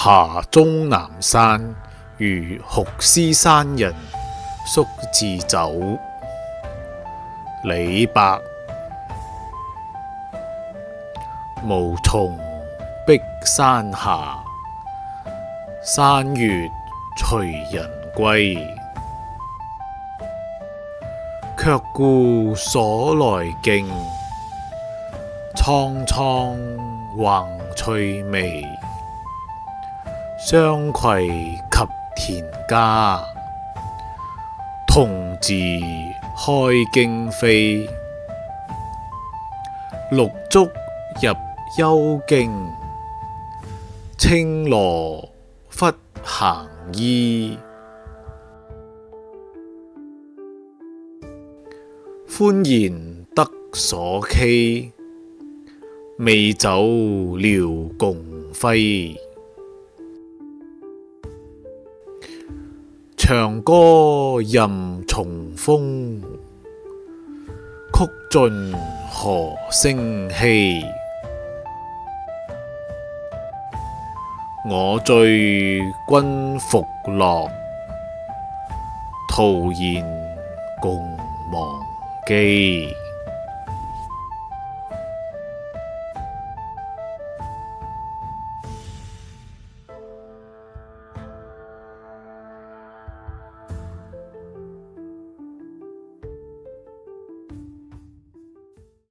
下終南山，如酷斯山人宿自酒。李白。無從碧山下，山月隨人歸。卻顧所來徑，蒼蒼橫翠微。雙葵及田家，童自開荊飛。綠竹入幽徑，青蘿忽行醫。歡然得所期，美酒聊共揮。長歌任從風，曲盡何聲稀。我醉君復樂，徒言共忘機。